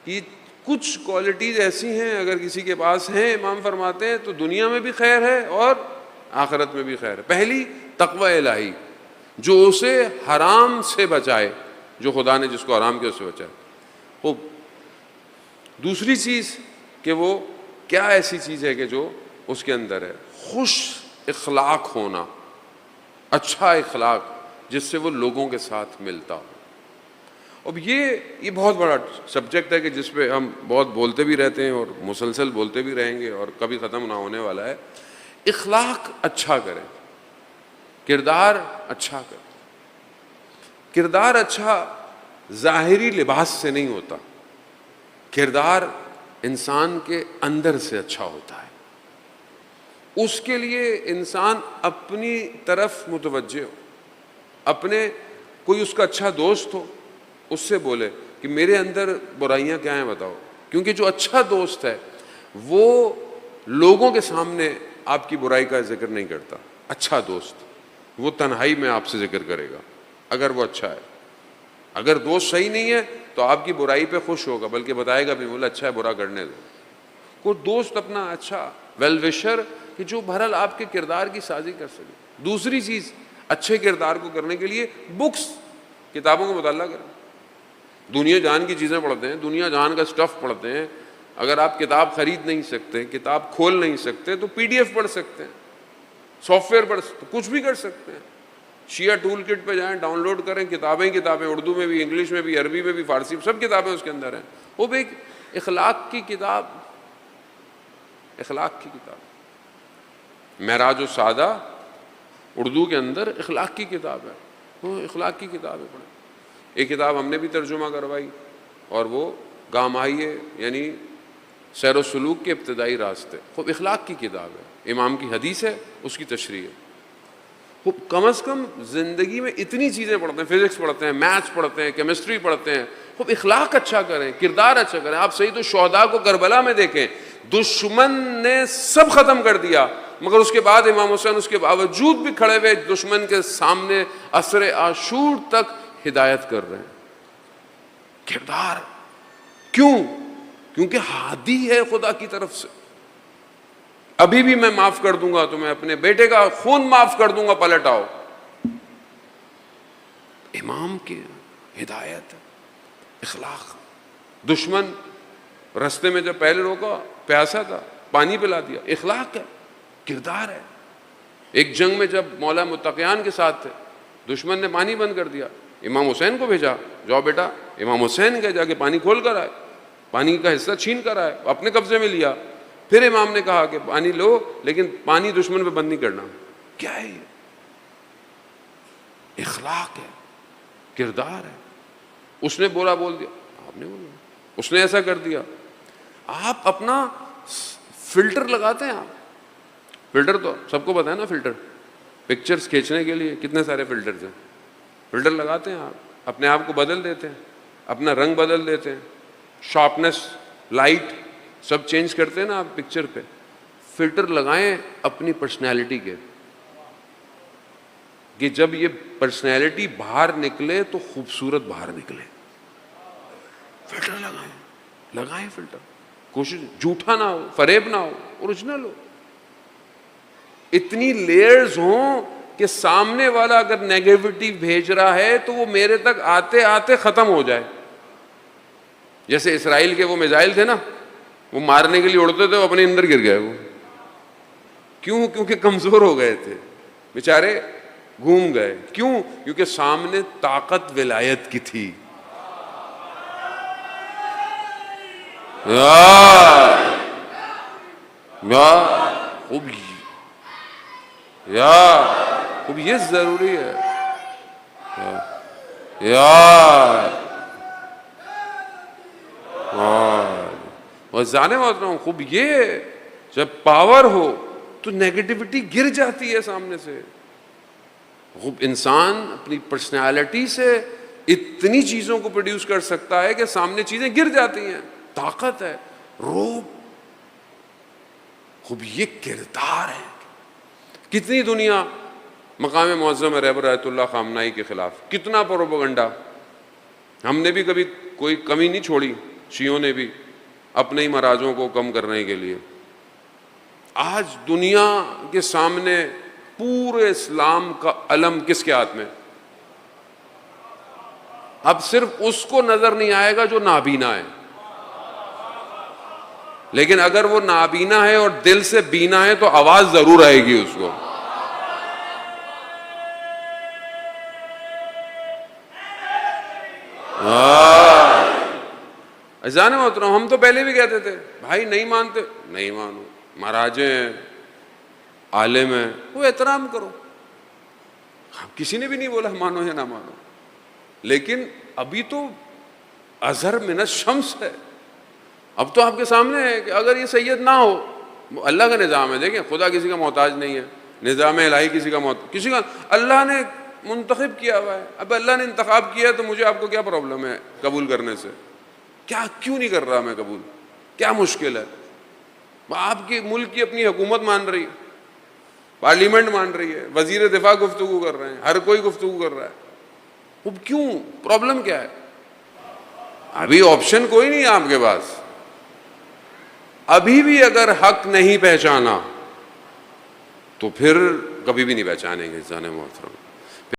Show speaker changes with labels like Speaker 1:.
Speaker 1: یہ کچھ کوالٹیز ایسی ہیں اگر کسی کے پاس ہیں، امام فرماتے ہیں تو دنیا میں بھی خیر ہے اور آخرت میں بھی خیر ہے۔ پہلی تقوی الہی، جو اسے حرام سے بچائے، جو خدا نے جس کو حرام کیا اس سے بچائے۔ وہ دوسری چیز کہ وہ کیا ایسی چیز ہے کہ جو اس کے اندر ہے، خوش اخلاق ہونا، اچھا اخلاق جس سے وہ لوگوں کے ساتھ ملتا ہو۔ اب یہ بہت بڑا سبجیکٹ ہے کہ جس پہ ہم بہت بولتے بھی رہتے ہیں اور مسلسل بولتے بھی رہیں گے اور کبھی ختم نہ ہونے والا ہے۔ اخلاق اچھا کریں، کردار اچھا کریں۔ کردار اچھا ظاہری لباس سے نہیں ہوتا، کردار انسان کے اندر سے اچھا ہوتا ہے۔ اس کے لیے انسان اپنی طرف متوجہ ہو، اپنے کوئی اس کا اچھا دوست ہو، اس سے بولے کہ میرے اندر برائیاں کیا ہیں بتاؤ، کیونکہ جو اچھا دوست ہے وہ لوگوں کے سامنے آپ کی برائی کا ذکر نہیں کرتا۔ اچھا دوست وہ تنہائی میں آپ سے ذکر کرے گا اگر وہ اچھا ہے۔ اگر دوست صحیح نہیں ہے تو آپ کی برائی پہ خوش ہوگا، بلکہ بتائے گا بھی بولا اچھا ہے، برا کرنے دو۔ کوئی دوست اپنا اچھا ویل وشر کہ جو بہرحال آپ کے کردار کی سازی کر سکے۔ دوسری چیز اچھے کردار کو کرنے کے لیے بکس، کتابوں کا مطالعہ کریں۔ دنیا جہان کی چیزیں پڑھتے ہیں، دنیا جہان کا سٹف پڑھتے ہیں۔ اگر آپ کتاب خرید نہیں سکتے، کتاب کھول نہیں سکتے تو پی ڈی ایف پڑھ سکتے ہیں، سافٹ ویئر پڑھ سکتے ہیں، کچھ بھی کر سکتے ہیں۔ شیعہ ٹول کٹ پہ جائیں، ڈاؤن لوڈ کریں، کتابیں اردو میں بھی، انگلش میں بھی، عربی میں بھی، فارسی میں، سب کتابیں اس کے اندر ہیں۔ وہ بھی ایک اخلاق کی کتاب، اخلاق کی کتاب۔ معراج السعادہ اردو کے اندر اخلاق کی کتاب ہے، وہ اخلاق کی کتاب ہے، پڑھیں۔ ایک کتاب ہم نے بھی ترجمہ کروائی اور وہ گام آئیے، یعنی سیر و سلوک کے ابتدائی راستے، خوب اخلاق کی کتاب ہے، امام کی حدیث ہے، اس کی تشریح ہے۔ خوب کم از کم زندگی میں اتنی چیزیں پڑھتے ہیں، فزکس پڑھتے ہیں، میتھس پڑھتے ہیں، کیمسٹری پڑھتے ہیں، خوب اخلاق اچھا کریں، کردار اچھا کریں۔ آپ صحیح تو شہداء کو کربلا میں دیکھیں، دشمن نے سب ختم کر دیا، مگر اس کے بعد امام حسین اس کے باوجود بھی کھڑے ہوئے دشمن کے سامنے عصر عاشور تک ہدایت کر رہے ہیں۔ کردار کیوں؟ کیونکہ ہادی ہے خدا کی طرف سے۔ ابھی بھی میں معاف کر دوں گا تمہیں، اپنے بیٹے کا خون معاف کر دوں گا، پلٹ آؤ۔ امام کی ہدایت ہے، اخلاق۔ دشمن رستے میں جب پہلے روکا، پیاسا تھا، پانی پلا دیا، اخلاق ہے، کردار ہے۔ ایک جنگ میں جب مولا متقیان کے ساتھ تھے، دشمن نے پانی بند کر دیا، امام حسین کو بھیجا، جاؤ بیٹا، امام حسین گئے، جا کے پانی کھول کر آئے، پانی کا حصہ چھین کر آئے، اپنے قبضے میں لیا۔ پھر امام نے کہا کہ پانی لو لیکن پانی دشمن پہ بند نہیں کرنا۔ کیا ہے یہ؟ اخلاق ہے، کردار ہے۔ اس نے بولا بول دیا، آپ نے بولا، اس نے ایسا کر دیا۔ آپ اپنا فلٹر لگاتے ہیں، آپ فلٹر تو سب کو پتا ہے نا، فلٹر پکچرز کھینچنے کے لیے کتنے سارے فلٹرز ہیں، فلٹر لگاتے ہیں، آپ اپنے آپ کو بدل دیتے ہیں، اپنا رنگ بدل دیتے ہیں، شارپنیس، لائٹ سب چینج کرتے ہیں نا آپ پکچر پہ۔ فلٹر لگائیں اپنی پرسنالٹی کے، کہ جب یہ پرسنالٹی باہر نکلے تو خوبصورت باہر نکلے۔ فلٹر لگائیں فلٹر، کوشش جھوٹا نہ ہو، فریب نہ ہو، اوریجنل ہو۔ اتنی لیئرز ہوں کہ سامنے والا اگر نیگیٹیوٹی بھیج رہا ہے تو وہ میرے تک آتے آتے ختم ہو جائے۔ جیسے اسرائیل کے وہ میزائل تھے نا، وہ مارنے کے لیے اڑتے تھے، وہ اپنے اندر گر گئے۔ وہ کیوں؟ کیونکہ کمزور ہو گئے تھے بیچارے، گھوم گئے۔ کیوں؟ کیونکہ سامنے طاقت ولایت کی تھی۔ خوب یہ ضروری ہے یار، اور جانے والا ہوں، خوب یہ جب پاور ہو تو نیگیٹیوٹی گر جاتی ہے سامنے سے۔ خوب انسان اپنی پرسنالٹی سے اتنی چیزوں کو پروڈیوس کر سکتا ہے کہ سامنے چیزیں گر جاتی ہیں، طاقت ہے، روب۔ خوب یہ کردار ہے۔ کتنی دنیا مقام معظم رہبر آیت اللہ خامنہئی کے خلاف، کتنا پروپیگنڈا، ہم نے بھی کبھی کوئی کمی نہیں چھوڑی، شیعوں نے بھی اپنے ہی مراجوں کو کم کرنے کے لیے. آج دنیا کے سامنے پورے اسلام کا علم کس کے ہاتھ میں؟ اب صرف اس کو نظر نہیں آئے گا جو نابینا ہے، لیکن اگر وہ نابینا ہے اور دل سے بینا ہے تو آواز ضرور آئے گی اس کو. عزیزان محترم، ہم تو پہلے بھی کہتے تھے بھائی نہیں مانتے نہیں مانو، مہاراجے ہیں، عالم ہیں، وہ احترام کرو. کسی نے بھی نہیں بولا مانو یا نہ مانو، لیکن ابھی تو ازہر من الشمس ہے. اب تو آپ کے سامنے ہے کہ اگر یہ سید نہ ہو، اللہ کا نظام ہے. دیکھیں خدا کسی کا محتاج نہیں ہے، نظام الہی کسی کا اللہ نے منتخب کیا ہوا ہے. اب اللہ نے انتخاب کیا تو مجھے آپ کو کیا پرابلم ہے قبول کرنے سے؟ کیوں نہیں کر رہا میں قبول؟ کیا مشکل ہے؟ آپ کے ملک کی اپنی حکومت مان رہی ہے، پارلیمنٹ مان رہی ہے، وزیر دفاع گفتگو کر رہے ہیں، ہر کوئی گفتگو کر رہا ہے. اب کیوں؟ پرابلم کیا ہے؟ ابھی آپشن کوئی نہیں ہے آپ کے پاس. ابھی بھی اگر حق نہیں پہچانا تو پھر کبھی بھی نہیں پہچانیں گے. جانے محترم